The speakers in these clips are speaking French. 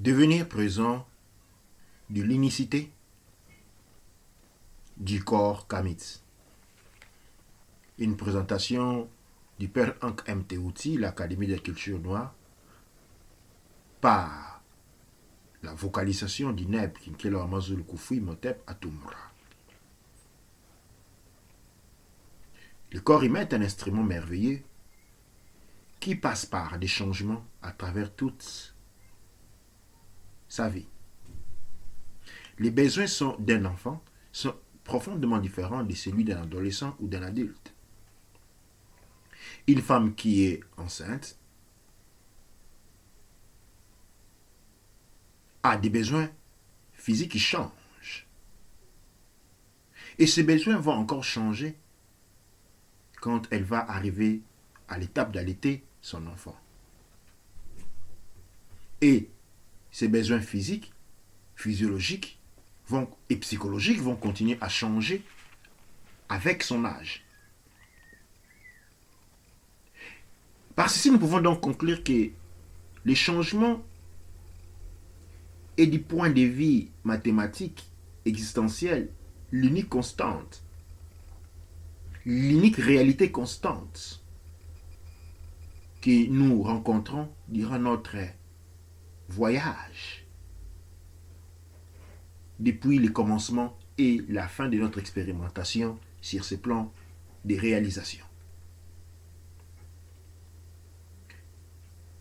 Devenir présent de l'unicité du corps Kamitz. Une présentation du père Hank M. Tehuti, l'Académie des cultures noires, par la vocalisation du Neb Kinkelo Amazul Koufoui Motep Atumra. Le corps humain est un instrument merveilleux qui passe par des changements à travers toute sa vie. Les besoins d'un enfant sont profondément différents de celui d'un adolescent ou d'un adulte. Une femme qui est enceinte a des besoins physiques qui changent. Et ces besoins vont encore changer quand elle va arriver à l'étape d'allaiter son enfant. Et ces besoins physiques, physiologiques et psychologiques vont continuer à changer avec son âge. Par ceci, nous pouvons donc conclure que les changements est du point de vue mathématique, existentiel, l'unique constante, l'unique réalité constante que nous rencontrons durant notre voyage, depuis le commencement et la fin de notre expérimentation sur ce plan de réalisation.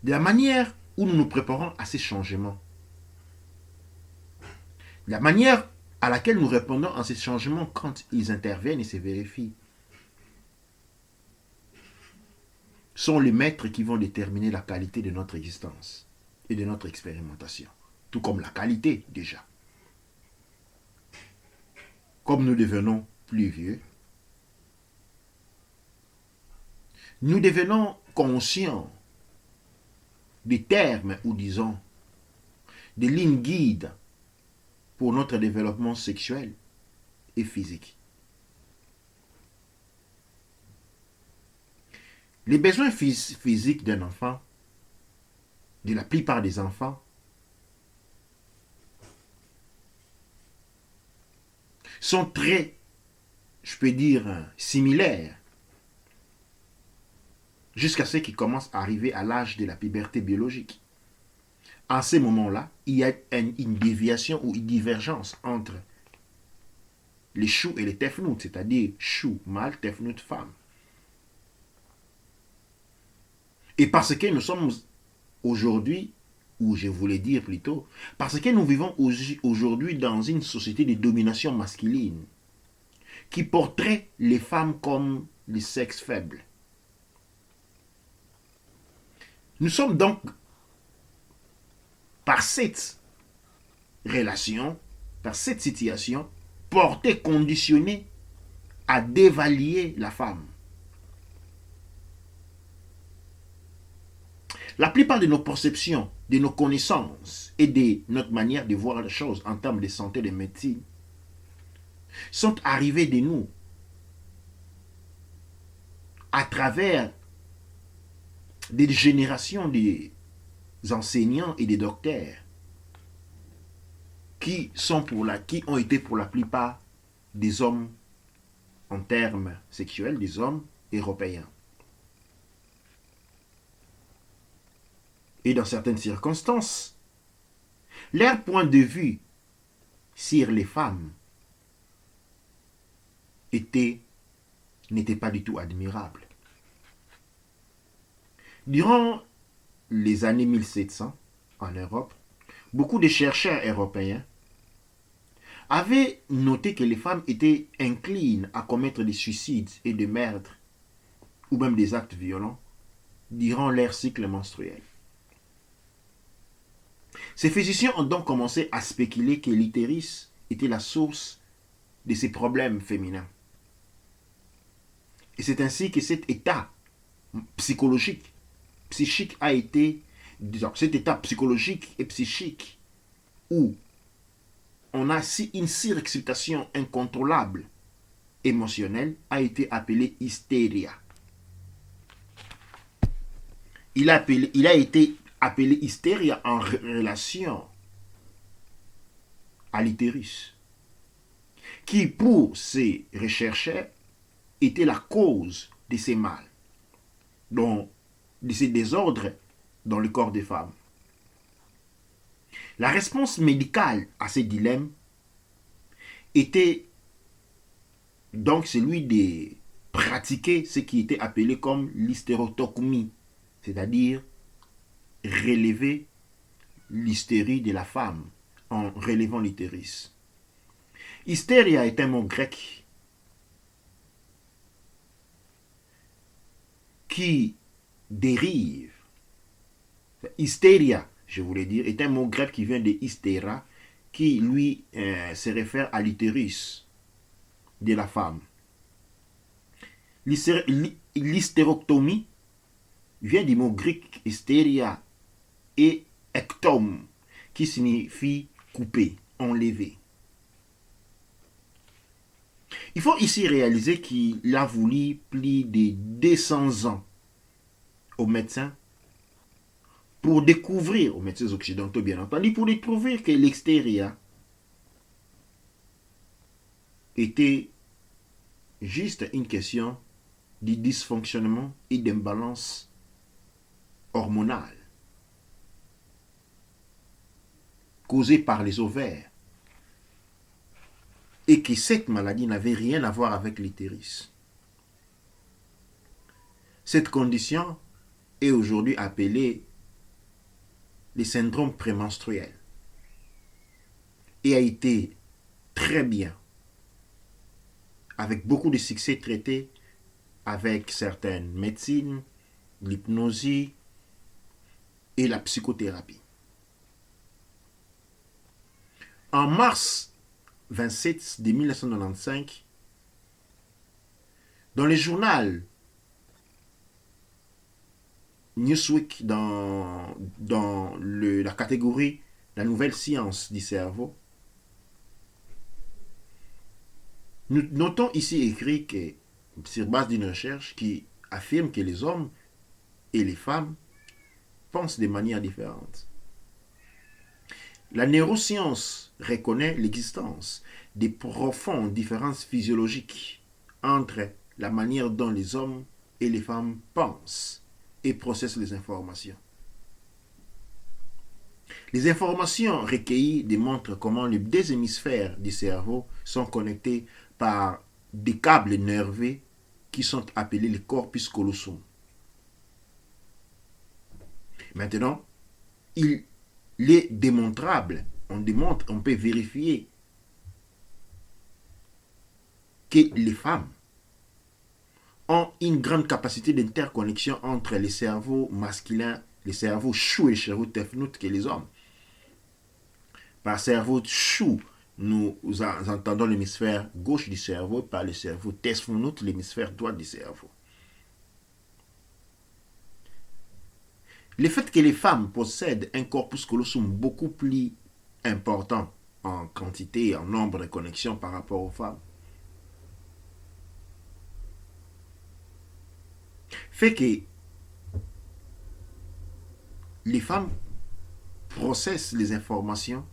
De la manière où nous nous préparons à ces changements, la manière à laquelle nous répondons à ces changements quand ils interviennent et se vérifient sont les maîtres qui vont déterminer la qualité de notre existence et de notre expérimentation, tout comme la qualité déjà. Comme nous devenons plus vieux, nous devenons conscients des termes ou disons des lignes guides pour notre développement sexuel et physique. Les besoins physiques d'un enfant, de la plupart des enfants, sont très, je peux dire, similaires jusqu'à ce qu'ils commencent à arriver à l'âge de la puberté biologique. En ces moments-là, il y a une déviation ou une divergence entre les choux et les tefnout, c'est-à-dire choux mâle, tefnout femme. Et parce que nous sommes aujourd'hui, ou je voulais dire plutôt, parce que nous vivons aujourd'hui dans une société de domination masculine qui porterait les femmes comme les sexes faibles. Nous sommes donc, par cette relation, par cette situation, portés, conditionnés à dévaluer la femme. La plupart de nos perceptions, de nos connaissances et de notre manière de voir les choses en termes de santé et de médecine sont arrivées de nous à travers des générations des enseignants et des docteurs qui ont été pour la plupart des hommes en termes sexuels, des hommes européens. Et dans certaines circonstances, leur point de vue sur les femmes n'était pas du tout admirable. Durant les années 1700, en Europe, beaucoup de chercheurs européens avaient noté que les femmes étaient inclines à commettre des suicides et des meurtres, ou même des actes violents, durant leur cycle menstruel. Ces physiciens ont donc commencé à spéculer que l'utérus était la source de ces problèmes féminins. Et c'est ainsi que cet état psychique a été, cet état psychologique et psychique où on a une surexcitation incontrôlable émotionnelle a été appelé hystéria. Il a été appelé hystéria en relation à l'utérus, qui pour ces rechercheurs était la cause de ces mâles, donc de ces désordres dans le corps des femmes. La réponse médicale à ces dilemmes était donc celui de pratiquer ce qui était appelé comme l'hystérotochmie, c'est-à-dire relever l'hystérie de la femme en relevant l'utérus. Hystéria est un mot grec qui dérive. Hystéria, je voulais dire, est un mot grec qui vient de hystéra, qui lui se réfère à l'utérus de la femme. L'hystérectomie vient du mot grec hystéria et ektom, qui signifie couper, enlever. Il faut ici réaliser qu'il a voulu plus de 200 ans aux médecins pour découvrir, aux médecins occidentaux bien entendu, pour découvrir que l'hystéria était juste une question de dysfonctionnement et d'imbalance hormonale causée par les ovaires et que cette maladie n'avait rien à voir avec l'utérus. Cette condition est aujourd'hui appelée le syndrome prémenstruel et a été très bien, avec beaucoup de succès, traité avec certaines médecines, l'hypnose et la psychothérapie. En mars 27 de 1995, dans le journal Newsweek, dans la catégorie La nouvelle science du cerveau, nous notons ici écrit que, sur base d'une recherche qui affirme que les hommes et les femmes pensent de manière différente. La neuroscience reconnaît l'existence de profondes différences physiologiques entre la manière dont les hommes et les femmes pensent et processent les informations. Les informations recueillies démontrent comment les deux hémisphères du cerveau sont connectés par des câbles nerveux qui sont appelés les corpus callosum. Maintenant, il est démontrable, on peut vérifier que les femmes ont une grande capacité d'interconnexion entre les cerveaux masculins, les cerveaux chou et les cerveaux tefnout que les hommes. Par cerveau chou, nous entendons l'hémisphère gauche du cerveau, par le cerveau tefnout, l'hémisphère droit du cerveau. Le fait que les femmes possèdent un corpus callosum beaucoup plus important en quantité et en nombre de connexions par rapport aux femmes fait que les femmes processent les informations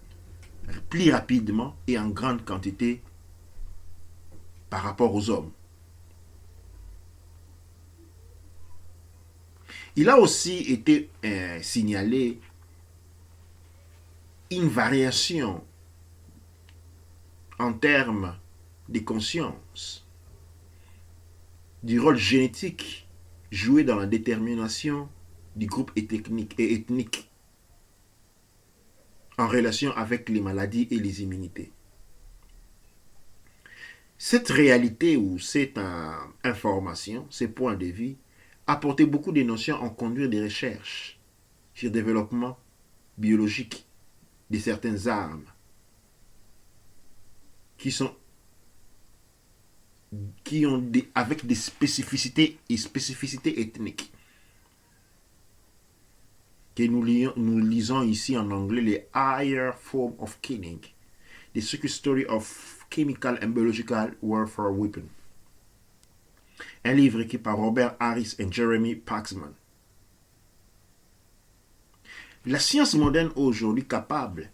plus rapidement et en grande quantité par rapport aux hommes. Il a aussi été signalé une variation en termes de conscience du rôle génétique joué dans la détermination du groupe ethnique en relation avec les maladies et les immunités. Cette réalité ou cette information, ces points de vue, apportaient beaucoup de notions en conduire des recherches sur le développement biologique de certaines armes avec des spécificités et spécificités ethniques que nous lisons ici en anglais les Higher Form of Killing, The Secret Story of Chemical and Biological Warfare Weapon. Un livre écrit par Robert Harris et Jeremy Paxman. La science moderne aujourd'hui capable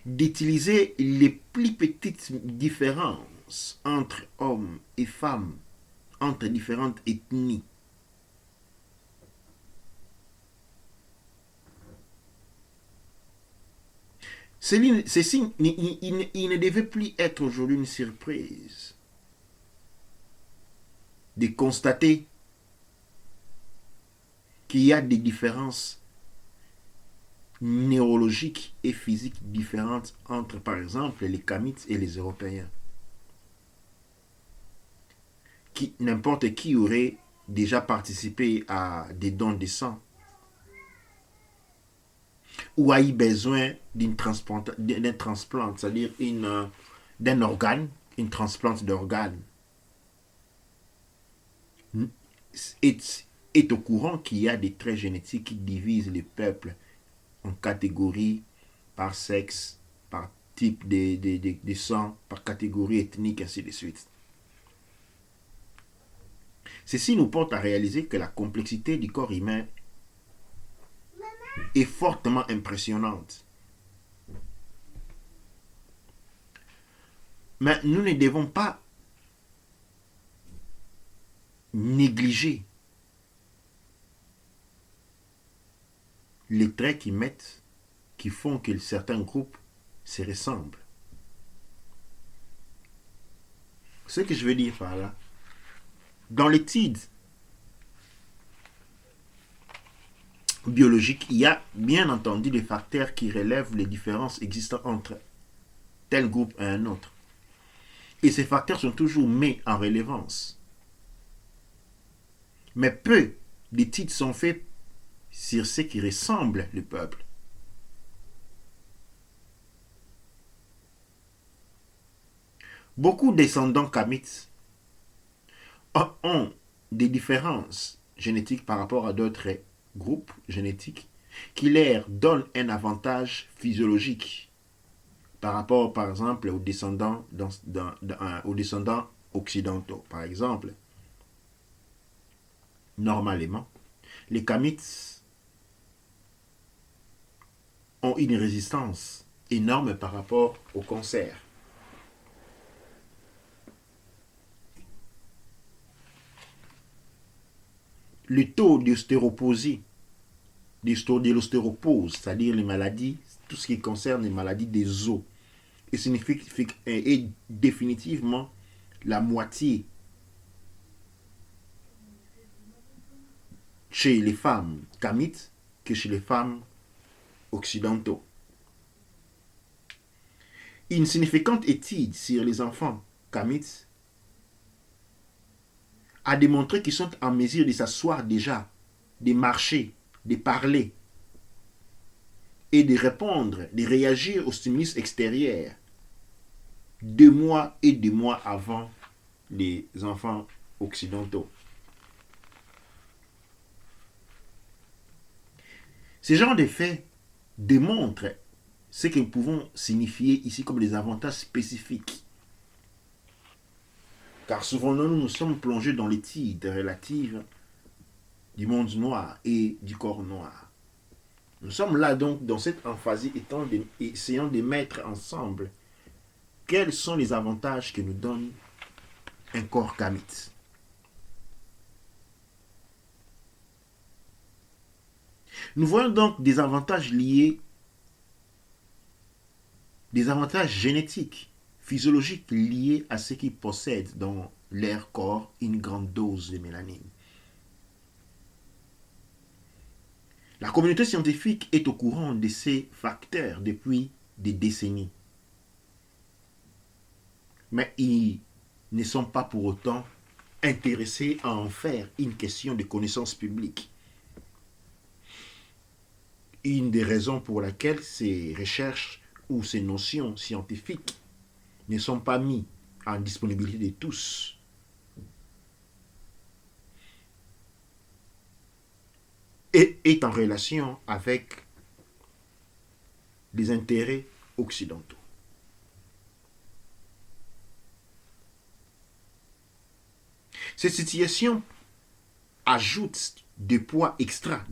d'utiliser les plus petites différences entre hommes et femmes, entre différentes ethnies. Ceci, il ne devait plus être aujourd'hui une surprise de constater qu'il y a des différences neurologiques et physiques différentes entre, par exemple, les Kamites et les Européens. N'importe qui aurait déjà participé à des dons de sang ou a eu besoin d'un transplant, c'est-à-dire d'un organe, une transplante d'organe, est au courant qu'il y a des traits génétiques qui divisent les peuples en catégories, par sexe, par type de sang, par catégorie ethnique, ainsi de suite. Ceci nous porte à réaliser que la complexité du corps humain est fortement impressionnante. Mais nous ne devons pas négliger les traits qui font que certains groupes se ressemblent. Ce que je veux dire par là, dans l'étude biologique, il y a bien entendu des facteurs qui relèvent les différences existant entre tel groupe et un autre. Et ces facteurs sont toujours mis en relevance. Mais peu d'études sont faites sur ce qui ressemble le peuple. Beaucoup de descendants kamites ont des différences génétiques par rapport à d'autres groupes génétiques qui leur donnent un avantage physiologique par rapport, par exemple, aux descendants occidentaux. Par exemple, normalement, les Kamites ont une résistance énorme par rapport au cancer. Le taux d'ostéoporose, de l'ostéoporose, c'est-à-dire les maladies, tout ce qui concerne les maladies des os, est définitivement la moitié chez les femmes kamites que chez les femmes occidentaux. Une significante étude sur les enfants kamites a démontré qu'ils sont en mesure de s'asseoir déjà, de marcher, de parler et de répondre, de réagir aux stimulus extérieurs 2 mois et 2 mois avant les enfants occidentaux. Ce genre de faits démontrent ce que nous pouvons signifier ici comme des avantages spécifiques. Car souvent nous sommes plongés dans l'étude relative du monde noir et du corps noir. Nous sommes là donc dans cette emphasie essayant de mettre ensemble quels sont les avantages que nous donne un corps kamite. Nous voyons donc des avantages liés, des avantages génétiques, physiologiques liés à ceux qui possèdent dans leur corps une grande dose de mélanine. La communauté scientifique est au courant de ces facteurs depuis des décennies. Mais ils ne sont pas pour autant intéressés à en faire une question de connaissance publique. Une des raisons pour laquelle ces recherches ou ces notions scientifiques ne sont pas mises en disponibilité de tous et est en relation avec les intérêts occidentaux. Cette situation ajoute des poids extra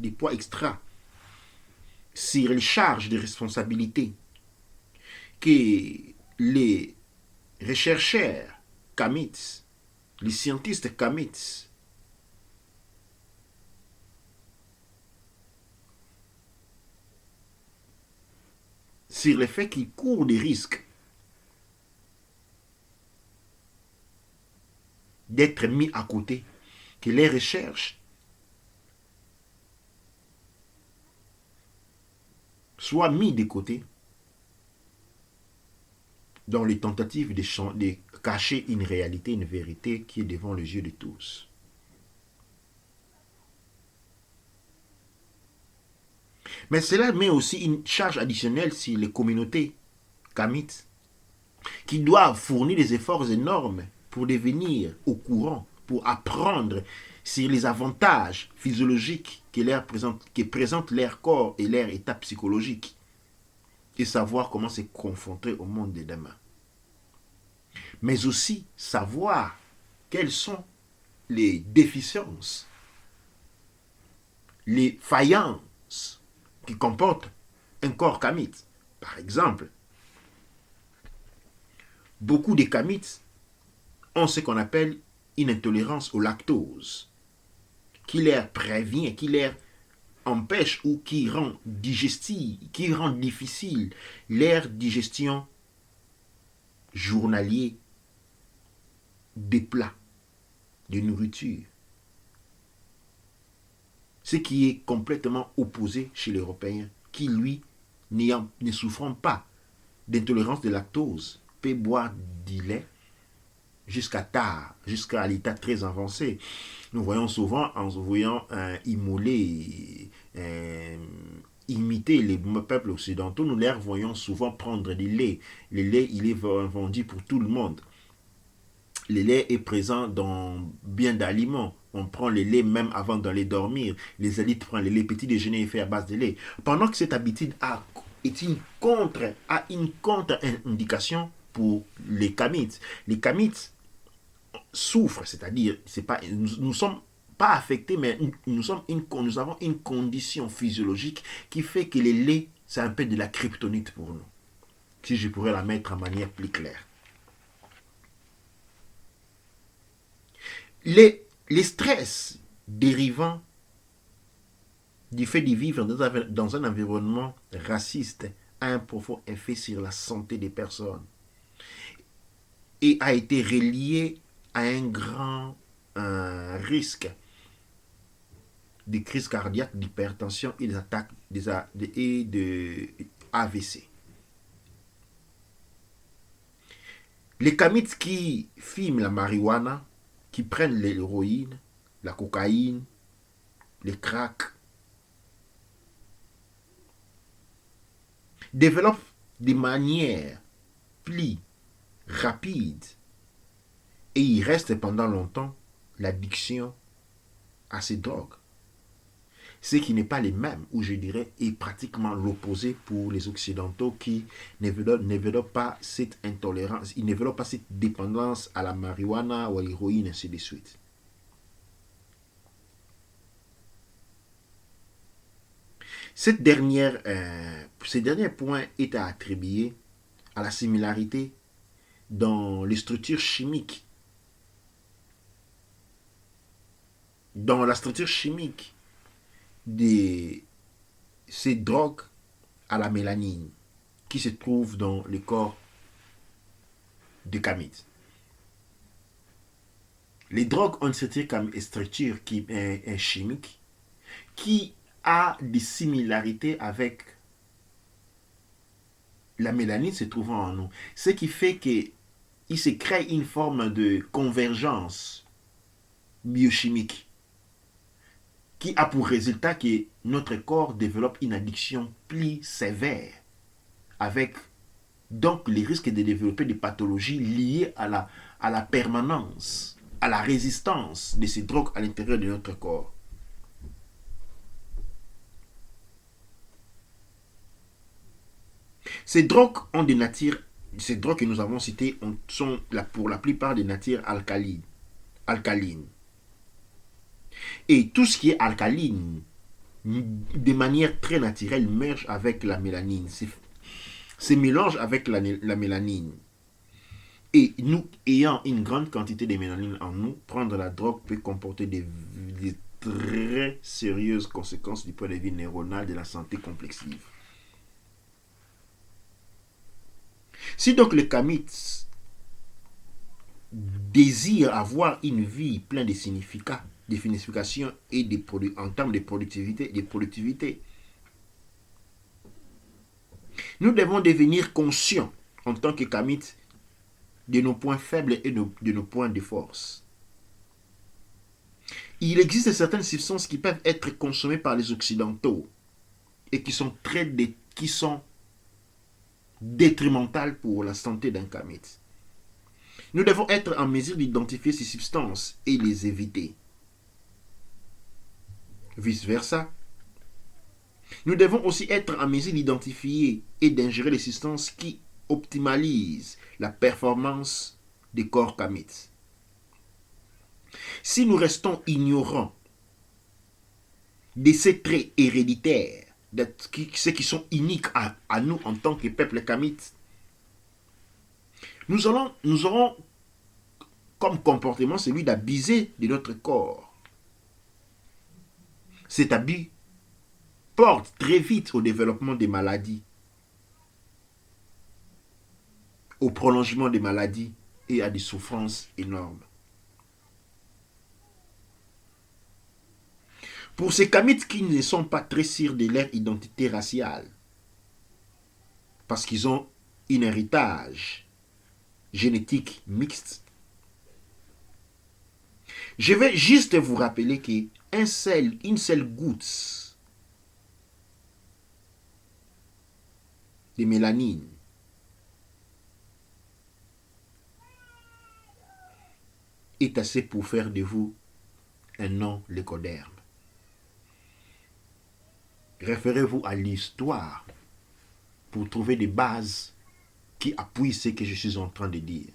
sur les charges de responsabilité que les rechercheurs kamites, les scientifiques kamites, sur le fait qu'ils courent des risques d'être mis à côté, que les recherches soient mises de côté dans les tentatives de cacher une réalité, une vérité qui est devant les yeux de tous. Mais cela met aussi une charge additionnelle sur les communautés kamites qui doivent fournir des efforts énormes pour devenir au courant, pour apprendre sur les avantages physiologiques que présentent leur corps et leur état psychologique et savoir comment se confronter au monde de demain. Mais aussi savoir quelles sont les déficiences, les faillances qui comportent un corps kamite. Par exemple, beaucoup de kamites ont ce qu'on appelle une intolérance au lactose, qui leur prévient, qui leur empêche ou qui rend difficile leur digestion journalière des plats, de nourriture. Ce qui est complètement opposé chez l'Européen, qui lui, ne souffrant pas d'intolérance de lactose, peut boire du lait jusqu'à tard, jusqu'à l'état très avancé. Nous voyons souvent, en voyant imiter les peuples occidentaux, nous les voyons souvent prendre du lait. Le lait, il est vendu pour tout le monde. Le lait est présent dans bien d'aliments. On prend le lait même avant d'aller dormir. Les élites prennent le lait, petit déjeuner est fait à base de lait. Pendant que cette habitude a une contre-indication pour les kamites. Les kamites souffrent, c'est-à-dire nous ne sommes pas affectés, mais nous avons une condition physiologique qui fait que le lait, c'est un peu de la kryptonite pour nous. Si je pourrais la mettre en manière plus claire. Les stress dérivant du fait de vivre dans un environnement raciste a un profond effet sur la santé des personnes et a été relié à un grand risque de crise cardiaque, d'hypertension et des attaques de AVC. Les kamites qui fument la marijuana, qui prennent l'héroïne, la cocaïne, les cracks, développent de manière plus rapide et il reste pendant longtemps l'addiction à ces drogues. Ce qui n'est pas les mêmes, ou je dirais est pratiquement l'opposé pour les Occidentaux qui ne développent pas cette intolérance, ils ne développent pas cette dépendance à la marijuana ou à l'héroïne, ainsi de suite. Ce dernier point est à attribuer à la similarité dans les structures chimiques. Dans la structure chimique de ces drogues à la mélanine qui se trouve dans le corps du kamite. Les drogues ont une structure chimique qui a des similarités avec la mélanine se trouvant en nous. Ce qui fait qu'il se crée une forme de convergence biochimique qui a pour résultat que notre corps développe une addiction plus sévère, avec donc les risques de développer des pathologies liées à la permanence, à la résistance de ces drogues à l'intérieur de notre corps. Ces drogues que nous avons citées sont pour la plupart des natures alcalines. Et tout ce qui est alcaline, de manière très naturelle, merge avec la mélanine. se mélange avec la mélanine. Et nous, ayant une grande quantité de mélanine en nous, prendre la drogue peut comporter des très sérieuses conséquences du point de vue neuronal de la santé complexive. Si donc le kamite désire avoir une vie pleine de significations et en termes de productivité, nous devons devenir conscients en tant que kamite de nos points faibles et de nos points de force. Il existe certaines substances qui peuvent être consommées par les Occidentaux et qui sont détrimentales pour la santé d'un kamite. Nous devons être en mesure d'identifier ces substances et les éviter. Vice-versa, nous devons aussi être en mesure d'identifier et d'ingérer les substances qui optimalisent la performance des corps kamites. Si nous restons ignorants de ces traits héréditaires, ceux qui sont uniques à nous en tant que peuple kamite, nous aurons comme comportement celui d'abuser de notre corps. Cet abus porte très vite au développement des maladies, au prolongement des maladies et à des souffrances énormes. Pour ces kamites qui ne sont pas très sûrs de leur identité raciale, parce qu'ils ont un héritage génétique mixte, je vais juste vous rappeler qu'une seule goutte de mélanine est assez pour faire de vous un non-lécoderme. Référez-vous à l'histoire pour trouver des bases qui appuient ce que je suis en train de dire.